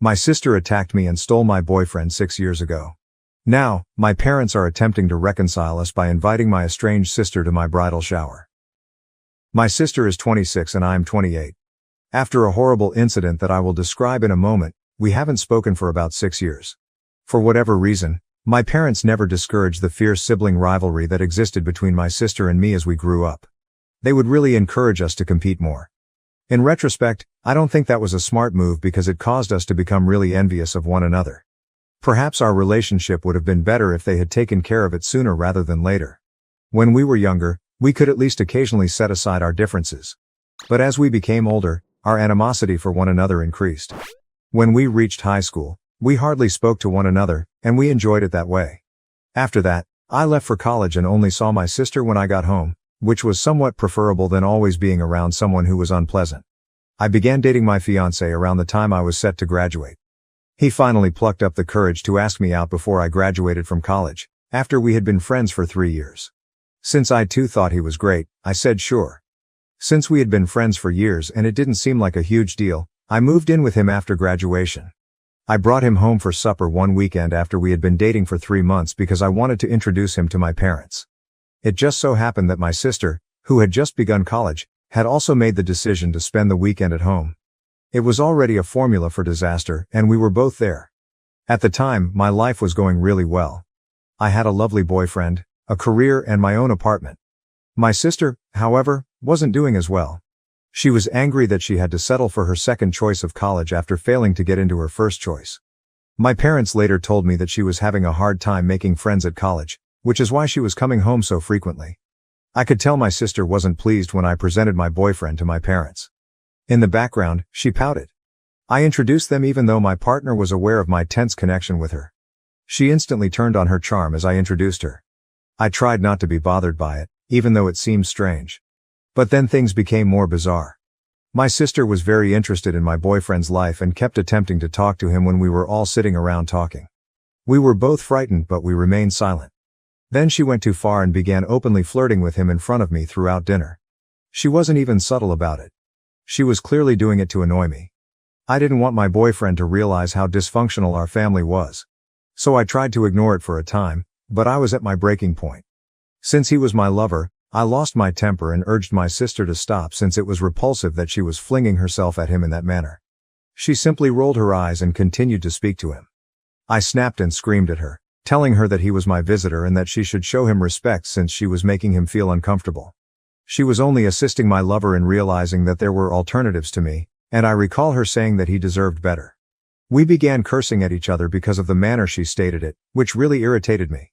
My sister attacked me and stole my boyfriend 6 years ago. Now, my parents are attempting to reconcile us by inviting my estranged sister to my bridal shower. My sister is 26 and I'm 28. After a horrible incident that I will describe in a moment, we haven't spoken for about 6 years. For whatever reason, my parents never discouraged the fierce sibling rivalry that existed between my sister and me as we grew up. They would really encourage us to compete more. In retrospect, I don't think that was a smart move because it caused us to become really envious of one another. Perhaps our relationship would have been better if they had taken care of it sooner rather than later. When we were younger, we could at least occasionally set aside our differences. But as we became older, our animosity for one another increased. When we reached high school, we hardly spoke to one another, and we enjoyed it that way. After that, I left for college and only saw my sister when I got home, which was somewhat preferable than always being around someone who was unpleasant. I began dating my fiancé around the time I was set to graduate. He finally plucked up the courage to ask me out before I graduated from college, after we had been friends for 3 years. Since I too thought he was great, I said sure. Since we had been friends for years and it didn't seem like a huge deal, I moved in with him after graduation. I brought him home for supper one weekend after we had been dating for 3 months because I wanted to introduce him to my parents. It just so happened that my sister, who had just begun college, had also made the decision to spend the weekend at home. It was already a formula for disaster, and we were both there. At the time, my life was going really well. I had a lovely boyfriend, a career, and my own apartment. My sister, however, wasn't doing as well. She was angry that she had to settle for her second choice of college after failing to get into her first choice. My parents later told me that she was having a hard time making friends at college, which is why she was coming home so frequently. I could tell my sister wasn't pleased when I presented my boyfriend to my parents. In the background, she pouted. I introduced them even though my partner was aware of my tense connection with her. She instantly turned on her charm as I introduced her. I tried not to be bothered by it, even though it seemed strange. But then things became more bizarre. My sister was very interested in my boyfriend's life and kept attempting to talk to him when we were all sitting around talking. We were both frightened, but we remained silent. Then she went too far and began openly flirting with him in front of me throughout dinner. She wasn't even subtle about it. She was clearly doing it to annoy me. I didn't want my boyfriend to realize how dysfunctional our family was. So I tried to ignore it for a time, but I was at my breaking point. Since he was my lover, I lost my temper and urged my sister to stop since it was repulsive that she was flinging herself at him in that manner. She simply rolled her eyes and continued to speak to him. I snapped and screamed at her, telling her that he was my visitor and that she should show him respect since she was making him feel uncomfortable. She was only assisting my lover in realizing that there were alternatives to me, and I recall her saying that he deserved better. We began cursing at each other because of the manner she stated it, which really irritated me.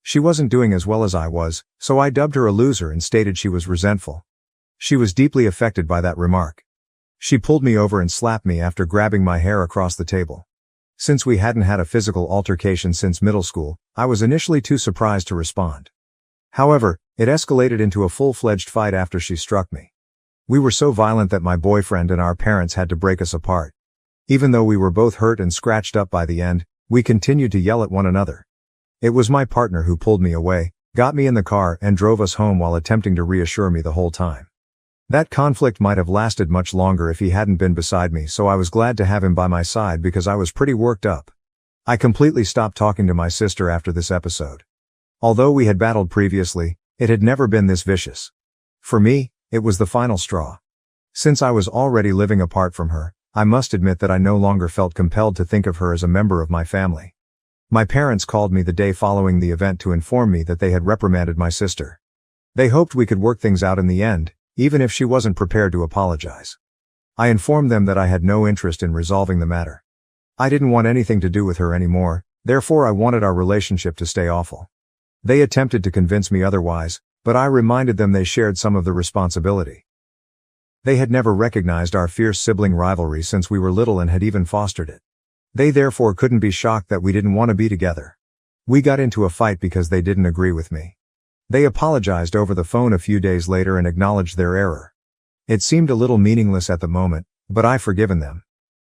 She wasn't doing as well as I was, so I dubbed her a loser and stated she was resentful. She was deeply affected by that remark. She pulled me over and slapped me after grabbing my hair across the table. Since we hadn't had a physical altercation since middle school, I was initially too surprised to respond. However, it escalated into a full-fledged fight after she struck me. We were so violent that my boyfriend and our parents had to break us apart. Even though we were both hurt and scratched up by the end, we continued to yell at one another. It was my partner who pulled me away, got me in the car, and drove us home while attempting to reassure me the whole time. That conflict might have lasted much longer if he hadn't been beside me, so I was glad to have him by my side because I was pretty worked up. I completely stopped talking to my sister after this episode. Although we had battled previously, it had never been this vicious. For me, it was the final straw. Since I was already living apart from her, I must admit that I no longer felt compelled to think of her as a member of my family. My parents called me the day following the event to inform me that they had reprimanded my sister. They hoped we could work things out in the end, even if she wasn't prepared to apologize. I informed them that I had no interest in resolving the matter. I didn't want anything to do with her anymore, therefore I wanted our relationship to stay awful. They attempted to convince me otherwise, but I reminded them they shared some of the responsibility. They had never recognized our fierce sibling rivalry since we were little and had even fostered it. They therefore couldn't be shocked that we didn't want to be together. We got into a fight because they didn't agree with me. They apologized over the phone a few days later and acknowledged their error. It seemed a little meaningless at the moment, but I've forgiven them.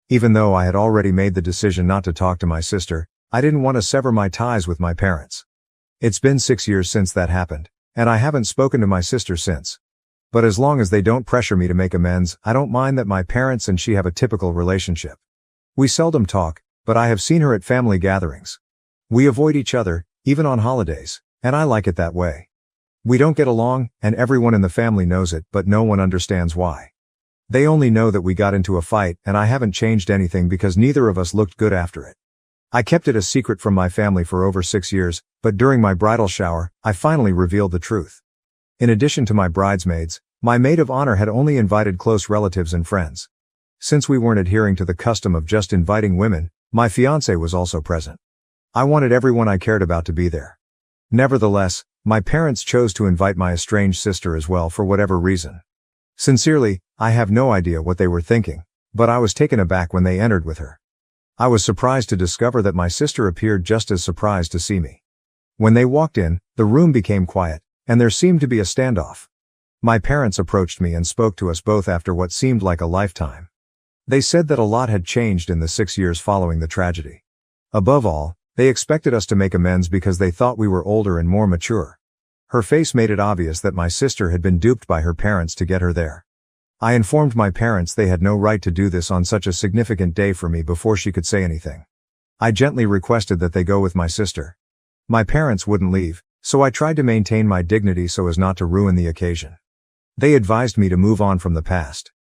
Even though I had already made the decision not to talk to my sister, I didn't want to sever my ties with my parents. It's been 6 years since that happened, and I haven't spoken to my sister since. But as long as they don't pressure me to make amends, I don't mind that my parents and she have a typical relationship. We seldom talk, but I have seen her at family gatherings. We avoid each other, even on holidays, and I like it that way. We don't get along, and everyone in the family knows it, but no one understands why. They only know that we got into a fight, and I haven't changed anything because neither of us looked good after it. I kept it a secret from my family for over 6 years, but during my bridal shower, I finally revealed the truth. In addition to my bridesmaids, my maid of honor had only invited close relatives and friends. Since we weren't adhering to the custom of just inviting women, my fiancé was also present. I wanted everyone I cared about to be there. Nevertheless, my parents chose to invite my estranged sister as well for whatever reason. Sincerely, I have no idea what they were thinking, but I was taken aback when they entered with her. I was surprised to discover that my sister appeared just as surprised to see me. When they walked in, the room became quiet, and there seemed to be a standoff. My parents approached me and spoke to us both after what seemed like a lifetime. They said that a lot had changed in the 6 years following the tragedy. Above all, they expected us to make amends because they thought we were older and more mature. Her face made it obvious that my sister had been duped by her parents to get her there. I informed my parents they had no right to do this on such a significant day for me before she could say anything. I gently requested that they go with my sister. My parents wouldn't leave, so I tried to maintain my dignity so as not to ruin the occasion. They advised me to move on from the past.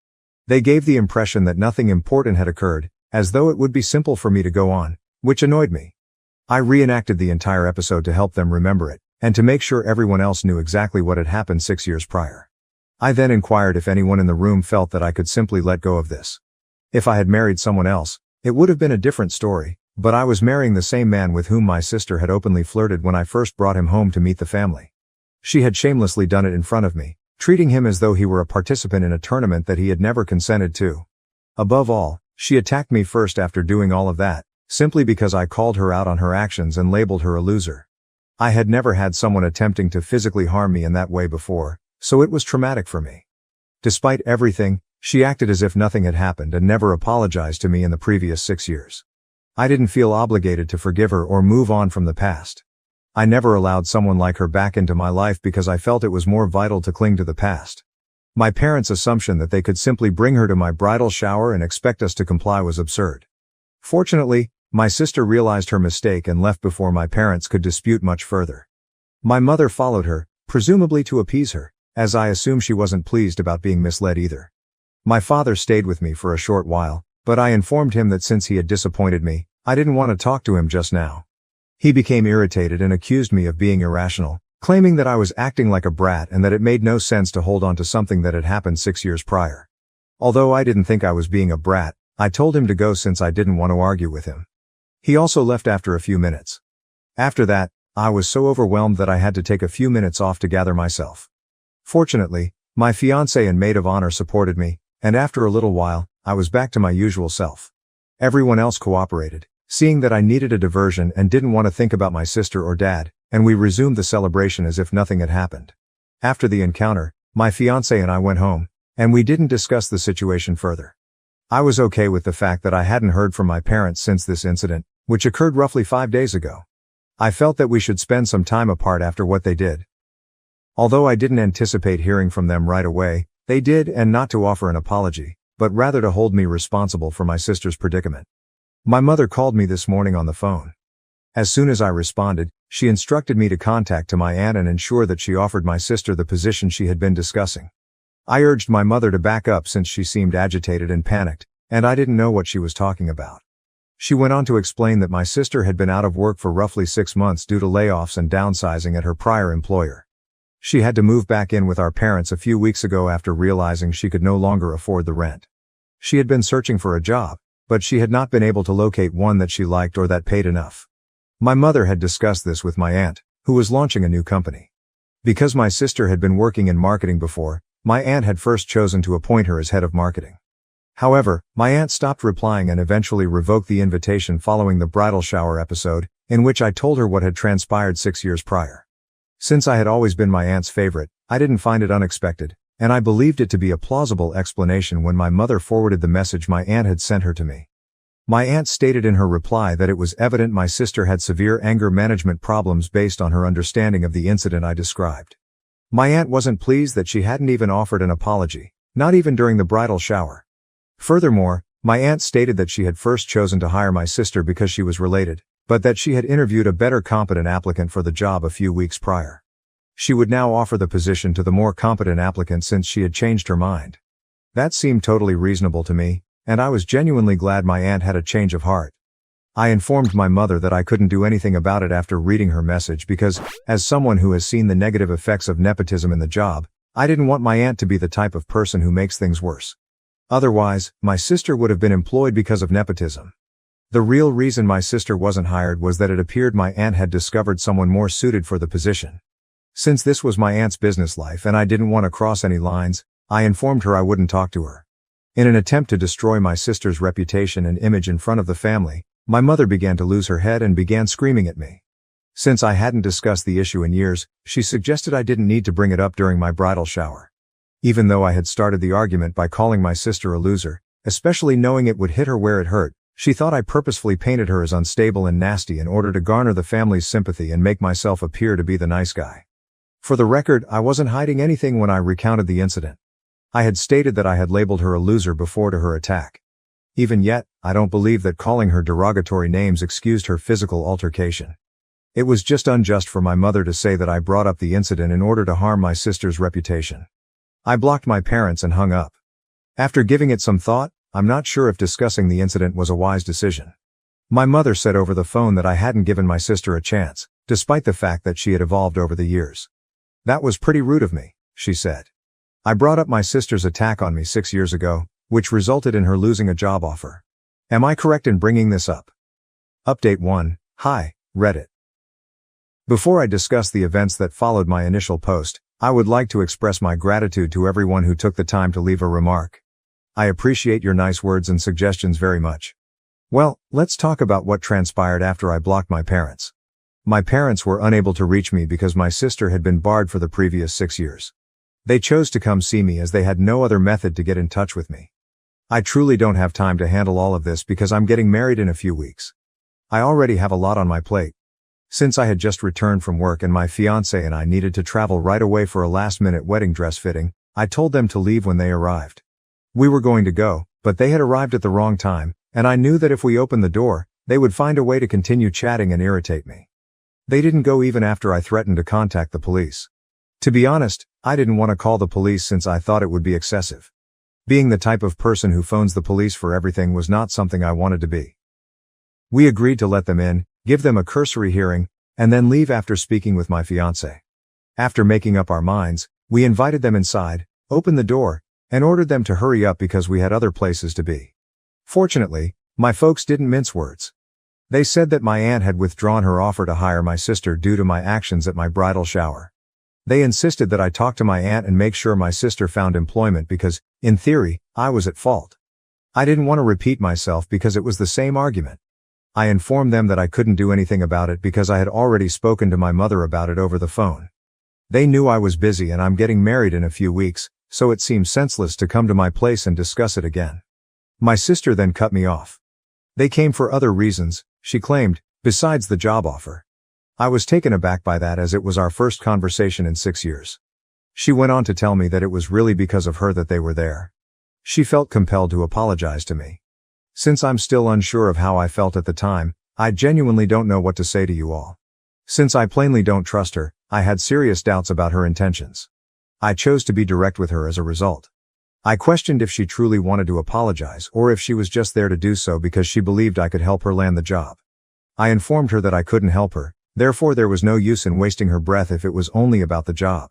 They gave the impression that nothing important had occurred, as though it would be simple for me to go on, which annoyed me. I reenacted the entire episode to help them remember it, and to make sure everyone else knew exactly what had happened 6 years prior. I then inquired if anyone in the room felt that I could simply let go of this. If I had married someone else, it would have been a different story, but I was marrying the same man with whom my sister had openly flirted when I first brought him home to meet the family. She had shamelessly done it in front of me, treating him as though he were a participant in a tournament that he had never consented to. Above all, she attacked me first after doing all of that, simply because I called her out on her actions and labeled her a loser. I had never had someone attempting to physically harm me in that way before, so it was traumatic for me. Despite everything, she acted as if nothing had happened and never apologized to me in the previous 6 years. I didn't feel obligated to forgive her or move on from the past. I never allowed someone like her back into my life because I felt it was more vital to cling to the past. My parents' assumption that they could simply bring her to my bridal shower and expect us to comply was absurd. Fortunately, my sister realized her mistake and left before my parents could dispute much further. My mother followed her, presumably to appease her, as I assume she wasn't pleased about being misled either. My father stayed with me for a short while, but I informed him that since he had disappointed me, I didn't want to talk to him just now. He became irritated and accused me of being irrational, claiming that I was acting like a brat and that it made no sense to hold on to something that had happened 6 years prior. Although I didn't think I was being a brat, I told him to go since I didn't want to argue with him. He also left after a few minutes. After that, I was so overwhelmed that I had to take a few minutes off to gather myself. Fortunately, my fiancé and maid of honor supported me, and after a little while, I was back to my usual self. Everyone else cooperated, seeing that I needed a diversion and didn't want to think about my sister or dad, and we resumed the celebration as if nothing had happened. After the encounter, my fiancé and I went home, and we didn't discuss the situation further. I was okay with the fact that I hadn't heard from my parents since this incident, which occurred roughly 5 days ago. I felt that we should spend some time apart after what they did. Although I didn't anticipate hearing from them right away, they did, and not to offer an apology, but rather to hold me responsible for my sister's predicament. My mother called me this morning on the phone. As soon as I responded, she instructed me to contact my aunt and ensure that she offered my sister the position she had been discussing. I urged my mother to back up since she seemed agitated and panicked, and I didn't know what she was talking about. She went on to explain that my sister had been out of work for roughly 6 months due to layoffs and downsizing at her prior employer. She had to move back in with our parents a few weeks ago after realizing she could no longer afford the rent. She had been searching for a job, but she had not been able to locate one that she liked or that paid enough. My mother had discussed this with my aunt, who was launching a new company. Because my sister had been working in marketing before, my aunt had first chosen to appoint her as head of marketing. However, my aunt stopped replying and eventually revoked the invitation following the bridal shower episode, in which I told her what had transpired 6 years prior. Since I had always been my aunt's favorite, I didn't find it unexpected, and I believed it to be a plausible explanation when my mother forwarded the message my aunt had sent her to me. My aunt stated in her reply that it was evident my sister had severe anger management problems based on her understanding of the incident I described. My aunt wasn't pleased that she hadn't even offered an apology, not even during the bridal shower. Furthermore, My aunt stated that she had first chosen to hire my sister because she was related, but that she had interviewed a better competent applicant for the job a few weeks prior. She would now offer the position to the more competent applicant since she had changed her mind. That seemed totally reasonable to me, and I was genuinely glad my aunt had a change of heart. I informed my mother that I couldn't do anything about it after reading her message because, as someone who has seen the negative effects of nepotism in the job, I didn't want my aunt to be the type of person who makes things worse. Otherwise, my sister would have been employed because of nepotism. The real reason my sister wasn't hired was that it appeared my aunt had discovered someone more suited for the position. Since this was my aunt's business life and I didn't want to cross any lines, I informed her I wouldn't talk to her. In an attempt to destroy my sister's reputation and image in front of the family, my mother began to lose her head and began screaming at me. Since I hadn't discussed the issue in years, she suggested I didn't need to bring it up during my bridal shower. Even though I had started the argument by calling my sister a loser, especially knowing it would hit her where it hurt, she thought I purposefully painted her as unstable and nasty in order to garner the family's sympathy and make myself appear to be the nice guy. For the record, I wasn't hiding anything when I recounted the incident. I had stated that I had labeled her a loser before to her attack. Even yet, I don't believe that calling her derogatory names excused her physical altercation. It was just unjust for my mother to say that I brought up the incident in order to harm my sister's reputation. I blocked my parents and hung up. After giving it some thought, I'm not sure if discussing the incident was a wise decision. My mother said over the phone that I hadn't given my sister a chance, despite the fact that she had evolved over the years. That was pretty rude of me, she said. I brought up my sister's attack on me 6 years ago, which resulted in her losing a job offer. Am I correct in bringing this up? Update 1. Hi, Reddit. Before I discuss the events that followed my initial post, I would like to express my gratitude to everyone who took the time to leave a remark. I appreciate your nice words and suggestions very much. Well, let's talk about what transpired after I blocked my parents. My parents were unable to reach me because my sister had been barred for the previous 6 years. They chose to come see me as they had no other method to get in touch with me. I truly don't have time to handle all of this because I'm getting married in a few weeks. I already have a lot on my plate. Since I had just returned from work and my fiancé and I needed to travel right away for a last-minute wedding dress fitting, I told them to leave when they arrived. We were going to go, but they had arrived at the wrong time, and I knew that if we opened the door, they would find a way to continue chatting and irritate me. They didn't go even after I threatened to contact the police. To be honest, I didn't want to call the police since I thought it would be excessive. Being the type of person who phones the police for everything was not something I wanted to be. We agreed to let them in, give them a cursory hearing, and then leave after speaking with my fiancé. After making up our minds, we invited them inside, opened the door, and ordered them to hurry up because we had other places to be. Fortunately, my folks didn't mince words. They said that my aunt had withdrawn her offer to hire my sister due to my actions at my bridal shower. They insisted that I talk to my aunt and make sure my sister found employment because, in theory, I was at fault. I didn't want to repeat myself because it was the same argument. I informed them that I couldn't do anything about it because I had already spoken to my mother about it over the phone. They knew I was busy and I'm getting married in a few weeks, so it seemed senseless to come to my place and discuss it again. My sister then cut me off. They came for other reasons, she claimed, besides the job offer. I was taken aback by that as it was our first conversation in 6 years. She went on to tell me that it was really because of her that they were there. She felt compelled to apologize to me. Since I'm still unsure of how I felt at the time, I genuinely don't know what to say to you all. Since I plainly don't trust her, I had serious doubts about her intentions. I chose to be direct with her as a result. I questioned if she truly wanted to apologize or if she was just there to do so because she believed I could help her land the job. I informed her that I couldn't help her, therefore there was no use in wasting her breath if it was only about the job.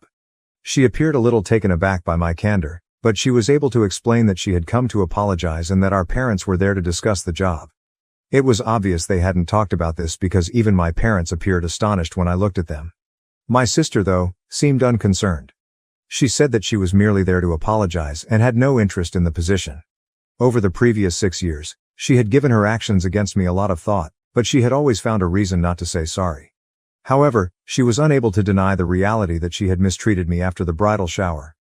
She appeared a little taken aback by my candor, but she was able to explain that she had come to apologize and that our parents were there to discuss the job. It was obvious they hadn't talked about this because even my parents appeared astonished when I looked at them. My sister, though, seemed unconcerned. She said that she was merely there to apologize and had no interest in the position. Over the previous 6 years, she had given her actions against me a lot of thought, but she had always found a reason not to say sorry. However, she was unable to deny the reality that she had mistreated me after the bridal shower.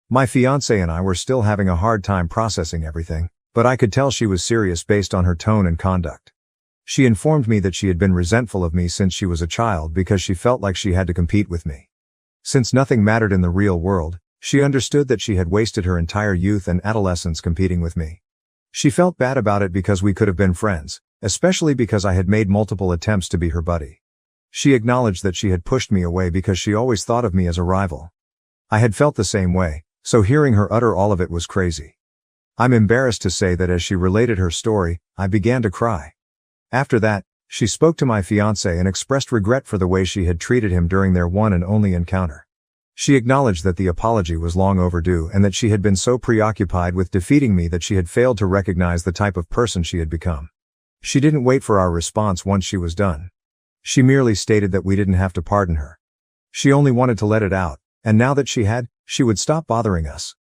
My fiancé and I were still having a hard time processing everything, but I could tell she was serious based on her tone and conduct. She informed me that she had been resentful of me since she was a child because she felt like she had to compete with me. Since nothing mattered in the real world, she understood that she had wasted her entire youth and adolescence competing with me. She felt bad about it because we could have been friends, especially because I had made multiple attempts to be her buddy. She acknowledged that she had pushed me away because she always thought of me as a rival. I had felt the same way, so hearing her utter all of it was crazy. I'm embarrassed to say that as she related her story, I began to cry. After that, she spoke to my fiancé and expressed regret for the way she had treated him during their one and only encounter. She acknowledged that the apology was long overdue and that she had been so preoccupied with defeating me that she had failed to recognize the type of person she had become. She didn't wait for our response once she was done. She merely stated that we didn't have to pardon her. She only wanted to let it out, and now that she had, she would stop bothering us.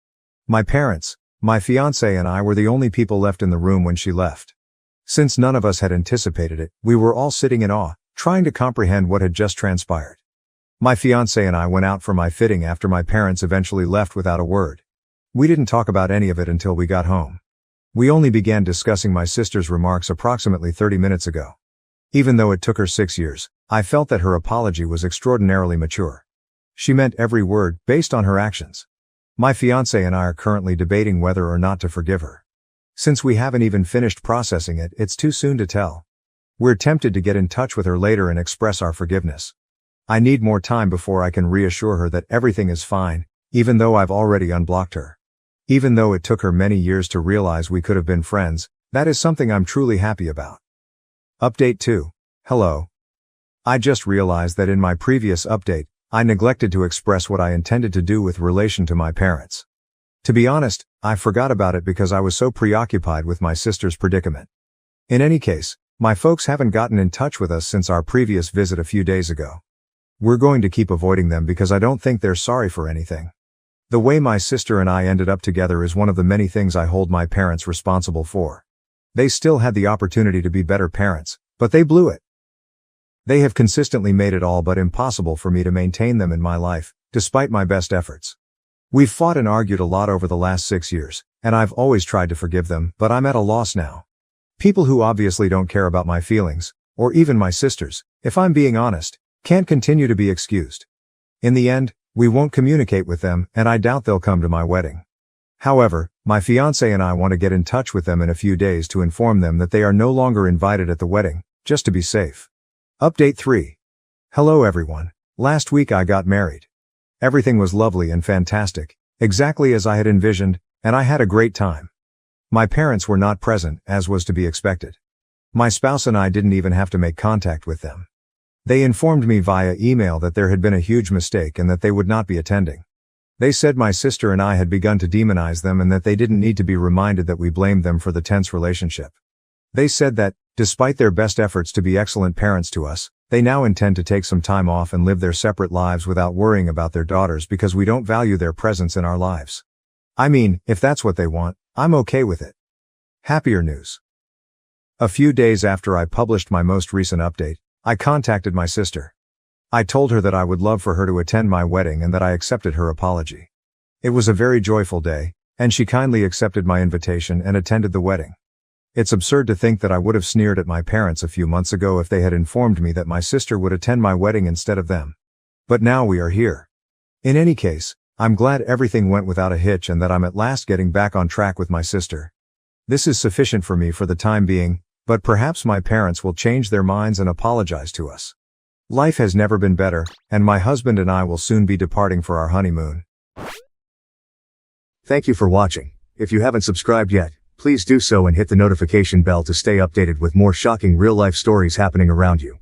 My parents, my fiancé and I were the only people left in the room when she left. Since none of us had anticipated it, we were all sitting in awe, trying to comprehend what had just transpired. My fiancé and I went out for my fitting after my parents eventually left without a word. We didn't talk about any of it until we got home. We only began discussing my sister's remarks approximately 30 minutes ago. Even though it took her 6 years, I felt that her apology was extraordinarily mature. She meant every word, based on her actions. My fiancé and I are currently debating whether or not to forgive her. Since we haven't even finished processing it, it's too soon to tell. We're tempted to get in touch with her later and express our forgiveness. I need more time before I can reassure her that everything is fine, even though I've already unblocked her. Even though it took her many years to realize we could have been friends, that is something I'm truly happy about. Update 2. Hello. I just realized that in my previous update, I neglected to express what I intended to do with relation to my parents. To be honest, I forgot about it because I was so preoccupied with my sister's predicament. In any case, my folks haven't gotten in touch with us since our previous visit a few days ago. We're going to keep avoiding them because I don't think they're sorry for anything. The way my sister and I ended up together is one of the many things I hold my parents responsible for. They still had the opportunity to be better parents, but they blew it. They have consistently made it all but impossible for me to maintain them in my life, despite my best efforts. We've fought and argued a lot over the last 6 years, and I've always tried to forgive them, but I'm at a loss now. People who obviously don't care about my feelings, or even my sister's, if I'm being honest, can't continue to be excused. In the end, we won't communicate with them, and I doubt they'll come to my wedding. However, my fiancé and I want to get in touch with them in a few days to inform them that they are no longer invited at the wedding, just to be safe. Update 3. Hello everyone. Last week I got married. Everything was lovely and fantastic, exactly as I had envisioned, and I had a great time. My parents were not present, as was to be expected. My spouse and I didn't even have to make contact with them. They informed me via email that there had been a huge mistake and that they would not be attending. They said my sister and I had begun to demonize them and that they didn't need to be reminded that we blamed them for the tense relationship. They said that, despite their best efforts to be excellent parents to us, they now intend to take some time off and live their separate lives without worrying about their daughters because we don't value their presence in our lives. I mean, if that's what they want, I'm okay with it. Happier news. A few days after I published my most recent update, I contacted my sister. I told her that I would love for her to attend my wedding and that I accepted her apology. It was a very joyful day, and she kindly accepted my invitation and attended the wedding. It's absurd to think that I would have sneered at my parents a few months ago if they had informed me that my sister would attend my wedding instead of them. But now we are here. In any case, I'm glad everything went without a hitch and that I'm at last getting back on track with my sister. This is sufficient for me for the time being, but perhaps my parents will change their minds and apologize to us. Life has never been better, and my husband and I will soon be departing for our honeymoon. Thank you for watching. If you haven't subscribed yet, please do so and hit the notification bell to stay updated with more shocking real-life stories happening around you.